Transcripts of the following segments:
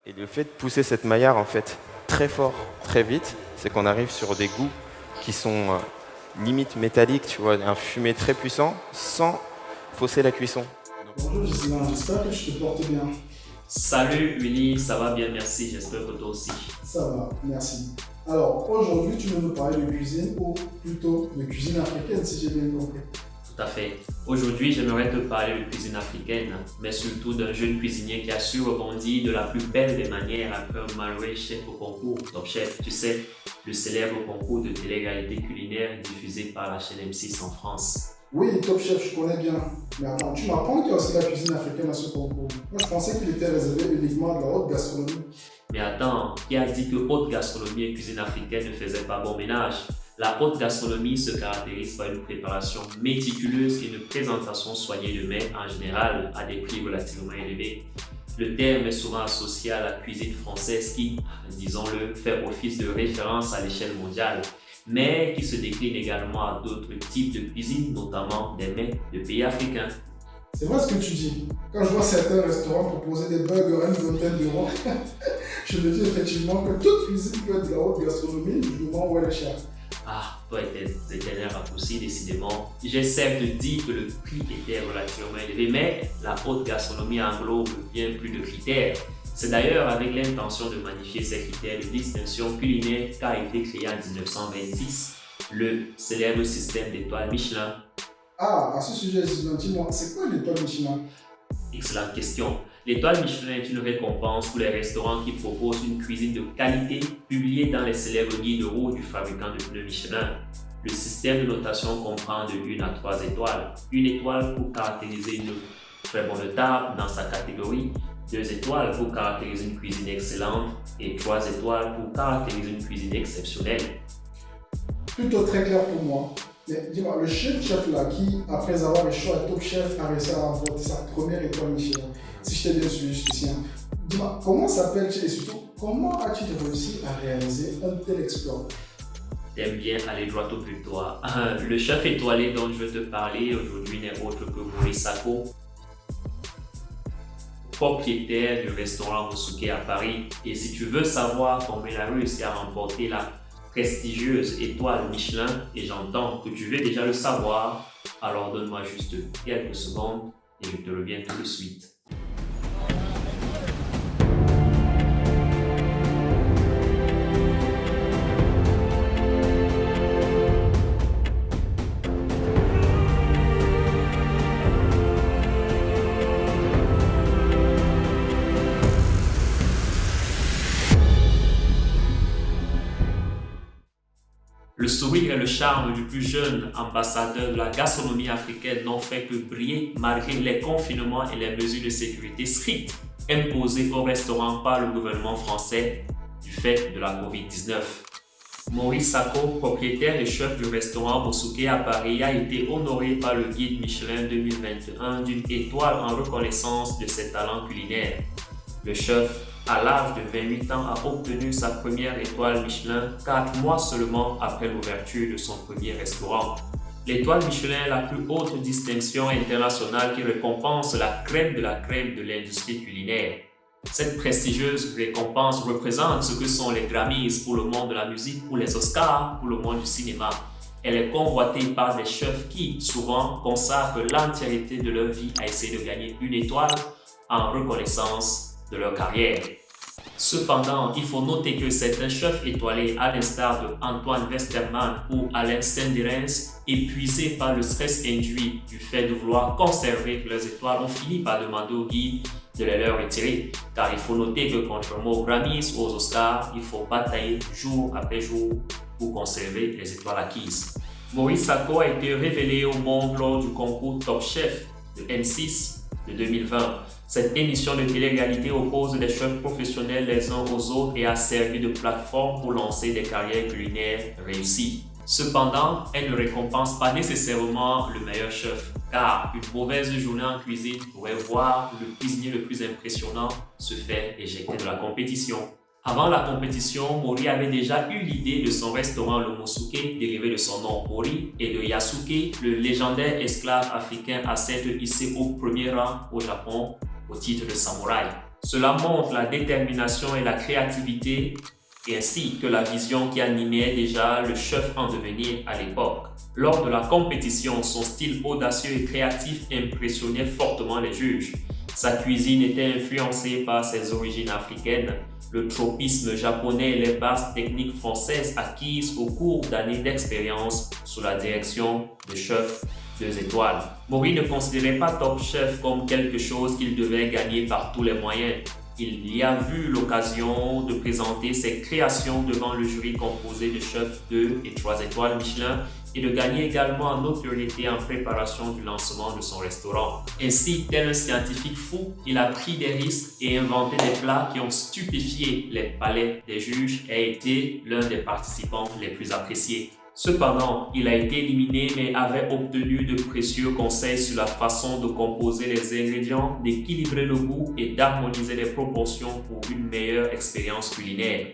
Et le fait de pousser cette maillard en fait très fort, très vite, c'est qu'on arrive sur des goûts qui sont limite métalliques, tu vois, un fumé très puissant sans fausser la cuisson. Bonjour Gislain, j'espère que tu te portes bien. Salut Willy, ça va bien, merci, j'espère que toi aussi. Ça va, merci. Alors aujourd'hui tu veux nous parler de cuisine ou plutôt de cuisine africaine si j'ai bien compris. Tout à fait. Aujourd'hui, j'aimerais te parler de cuisine africaine, mais surtout d'un jeune cuisinier qui a su rebondir de la plus belle des manières après un malheureux échec au concours Top Chef. Tu sais, le célèbre concours de télé-réalité culinaire diffusé par la chaîne M6 en France. Oui, Top Chef, je connais bien. Mais attends, tu m'apprends qu'il y a aussi la cuisine africaine à ce concours. Moi je pensais qu'il était réservé uniquement à de la haute gastronomie. Mais attends, qui a dit que haute gastronomie et cuisine africaine ne faisaient pas bon ménage? La haute gastronomie se caractérise par une préparation méticuleuse et une présentation soignée de mets en général à des prix relativement élevés. Le terme est souvent associé à la cuisine française qui, disons-le, fait office de référence à l'échelle mondiale, mais qui se décline également à d'autres types de cuisine, notamment des mets de pays africains. C'est vrai ce que tu dis. Quand je vois certains restaurants proposer des burgers à une vingtaine d'euros, je me dis effectivement que toute cuisine peut être de la haute gastronomie du moment où elle est chère. Ah, toi et tes éternels raccourcis, décidément. J'ai certes dit que le prix était relativement élevé, mais la haute gastronomie englobe bien plus de critères. C'est d'ailleurs avec l'intention de magnifier ces critères de distinction culinaire qu'a été créé en 1926 le célèbre système d'étoiles Michelin. Ah, à ce sujet, Gislain, dis-moi, c'est quoi l'étoile Michelin? Excellente question. L'étoile Michelin est une récompense pour les restaurants qui proposent une cuisine de qualité publiée dans les célèbres guides rouges du fabricant de pneus Michelin. Le système de notation comprend de 1 à 3 étoiles. 1 étoile pour caractériser une très bonne table dans sa catégorie, 2 étoiles pour caractériser une cuisine excellente et 3 étoiles pour caractériser une cuisine exceptionnelle. Plutôt très clair pour moi. Mais dis-moi, le chef là qui, après avoir échoué à Top Chef, a réussi à remporter sa première étoile Michelin, si je t'ai bien suivi jusqu'ici, dis-moi, comment s'appelle-t-il et surtout, comment as-tu réussi à réaliser un tel exploit? T'aimes bien aller droit au but, toi. Le chef étoilé dont je veux te parler aujourd'hui n'est autre que Maurice Sacco, propriétaire du restaurant Mosouké à Paris. Et si tu veux savoir comment il a réussi à remporter la prestigieuse étoile Michelin, et j'entends que tu veux déjà le savoir, alors donne-moi juste quelques secondes et je te reviens tout de suite. Le sourire et le charme du plus jeune ambassadeur de la gastronomie africaine n'ont fait que briller malgré les confinements et les mesures de sécurité strictes imposées au restaurant par le gouvernement français du fait de la Covid-19. Maurice Sacco, propriétaire et chef du restaurant Mosouké à Paris, a été honoré par le guide Michelin 2021 d'une étoile en reconnaissance de ses talents culinaires. Le chef, à l'âge de 28 ans, a obtenu sa première étoile Michelin 4 mois seulement après l'ouverture de son premier restaurant. L'étoile Michelin est la plus haute distinction internationale qui récompense la crème de l'industrie culinaire. Cette prestigieuse récompense représente ce que sont les Grammys pour le monde de la musique, pour les Oscars pour le monde du cinéma. Elle est convoitée par des chefs qui, souvent, consacrent l'entièreté de leur vie à essayer de gagner une étoile en reconnaissance de leur carrière. Cependant, il faut noter que certains chefs étoilés, à l'instar de Antoine Westermann ou Alain Senderens, épuisés par le stress induit du fait de vouloir conserver leurs étoiles, ont fini par demander au guide de les leur retirer. Car il faut noter que contrairement aux Grammys ou aux Oscars, il faut batailler jour après jour pour conserver les étoiles acquises. Maurice Sacco a été révélé au monde lors du concours Top Chef de M6 de 2020. Cette émission de télé-réalité oppose des chefs professionnels les uns aux autres et a servi de plateforme pour lancer des carrières culinaires réussies. Cependant, elle ne récompense pas nécessairement le meilleur chef, car une mauvaise journée en cuisine pourrait voir le cuisinier le plus impressionnant se faire éjecter de la compétition. Avant la compétition, Mori avait déjà eu l'idée de son restaurant le Mosouké, dérivé de son nom Mori, et de Yasuke, le légendaire esclave africain à s'être hissé au premier rang au Japon au titre de samouraï. Cela montre la détermination et la créativité, ainsi que la vision qui animait déjà le chef en devenir à l'époque. Lors de la compétition, son style audacieux et créatif impressionnait fortement les juges. Sa cuisine était influencée par ses origines africaines, le tropisme japonais et les bases techniques françaises acquises au cours d'années d'expérience sous la direction de chefs 2 étoiles. Maury ne considérait pas Top Chef comme quelque chose qu'il devait gagner par tous les moyens. Il y a vu l'occasion de présenter ses créations devant le jury composé de chefs 2 et 3 étoiles Michelin et de gagner également en notoriété en préparation du lancement de son restaurant. Ainsi, tel un scientifique fou, il a pris des risques et inventé des plats qui ont stupéfié les palais des juges et a été l'un des participants les plus appréciés. Cependant, il a été éliminé mais avait obtenu de précieux conseils sur la façon de composer les ingrédients, d'équilibrer le goût et d'harmoniser les proportions pour une meilleure expérience culinaire.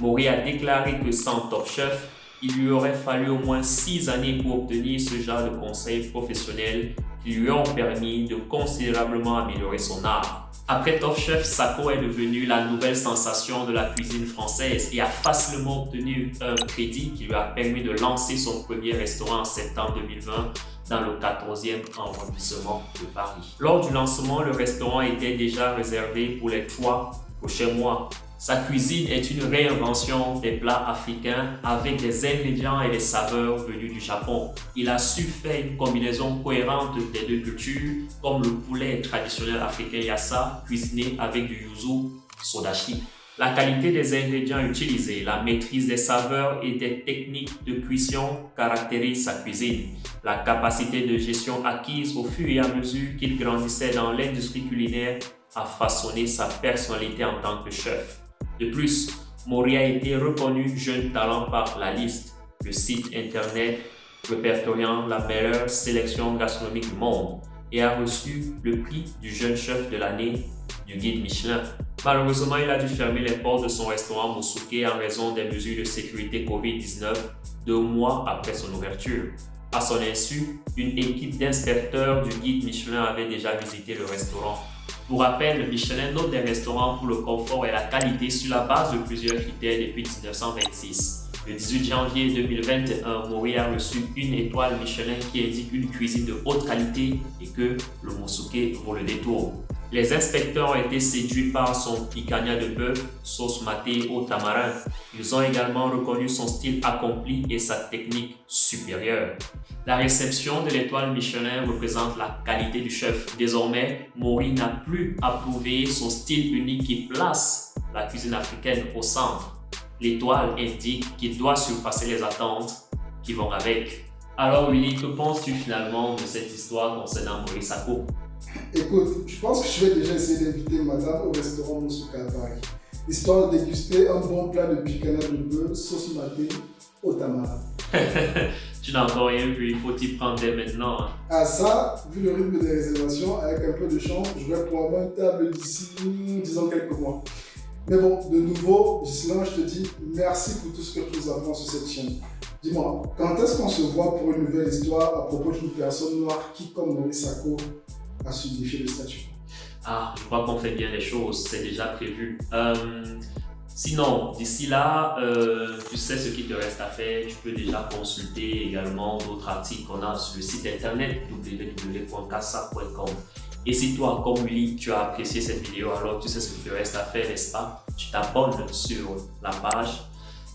Maury a déclaré que sans Top Chef, il lui aurait fallu au moins 6 années pour obtenir ce genre de conseils professionnels qui lui ont permis de considérablement améliorer son art. Après Top Chef, Sako est devenu la nouvelle sensation de la cuisine française et a facilement obtenu un crédit qui lui a permis de lancer son premier restaurant en septembre 2020 dans le 14e arrondissement de Paris. Lors du lancement, le restaurant était déjà réservé pour les 3 prochains mois. Sa cuisine est une réinvention des plats africains avec des ingrédients et des saveurs venus du Japon. Il a su faire une combinaison cohérente des 2 cultures, comme le poulet traditionnel africain yassa, cuisiné avec du yuzu sodashi. La qualité des ingrédients utilisés, la maîtrise des saveurs et des techniques de cuisson caractérisent sa cuisine. La capacité de gestion acquise au fur et à mesure qu'il grandissait dans l'industrie culinaire a façonné sa personnalité en tant que chef. De plus, Maury a été reconnu jeune talent par La Liste, le site internet répertoriant la meilleure sélection gastronomique du monde, et a reçu le prix du jeune chef de l'année du guide Michelin. Malheureusement, il a dû fermer les portes de son restaurant Mosuke en raison des mesures de sécurité Covid-19 2 mois après son ouverture. À son insu, une équipe d'inspecteurs du guide Michelin avait déjà visité le restaurant. Pour rappel, Michelin note des restaurants pour le confort et la qualité sur la base de plusieurs critères depuis 1926. Le 18 janvier 2021, Maury a reçu une étoile Michelin qui indique une cuisine de haute qualité et que le Mosuke vaut le détour. Les inspecteurs ont été séduits par son picanha de bœuf, sauce matée au tamarin. Ils ont également reconnu son style accompli et sa technique supérieure. La réception de l'étoile Michelin représente la qualité du chef. Désormais, Maury n'a plus à prouver son style unique qui place la cuisine africaine au centre. L'étoile indique qu'il doit surpasser les attentes qui vont avec. Alors Willy, que penses-tu finalement de cette histoire concernant Maury Sako? Écoute, je pense que je vais déjà essayer d'inviter madame au restaurant Mosuke à Paris, histoire de déguster un bon plat de picanha de bœuf, sauce matée au tamarin. Tu n'as encore rien vu, il faut t'y prendre dès maintenant. Hein. À ça, vu le rythme des réservations, avec un peu de chance, je vais pouvoir avoir une table d'ici, disons, quelques mois. Mais bon, de nouveau, Ghislain, je te dis merci pour tout ce que tu nous apprends sur cette chaîne. Dis-moi, quand est-ce qu'on se voit pour une nouvelle histoire à propos d'une personne noire qui, comme Maury Sako, a signifié le statut? Ah, je crois qu'on fait bien les choses, c'est déjà prévu. Sinon, d'ici là, tu sais ce qu'il te reste à faire. Tu peux déjà consulter également d'autres articles qu'on a sur le site internet www.kassa.com. Et si toi, comme lui, tu as apprécié cette vidéo, alors tu sais ce qu'il te reste à faire, n'est-ce pas? Tu t'abonnes sur la page.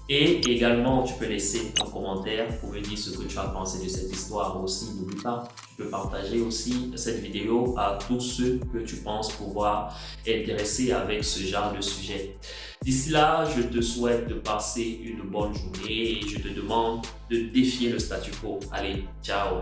Et également, tu peux laisser un commentaire pour me dire ce que tu as pensé de cette histoire aussi. N'oublie pas, tu peux partager aussi cette vidéo à tous ceux que tu penses pouvoir intéresser avec ce genre de sujet. D'ici là, je te souhaite de passer une bonne journée et je te demande de défier le statu quo. Allez, ciao!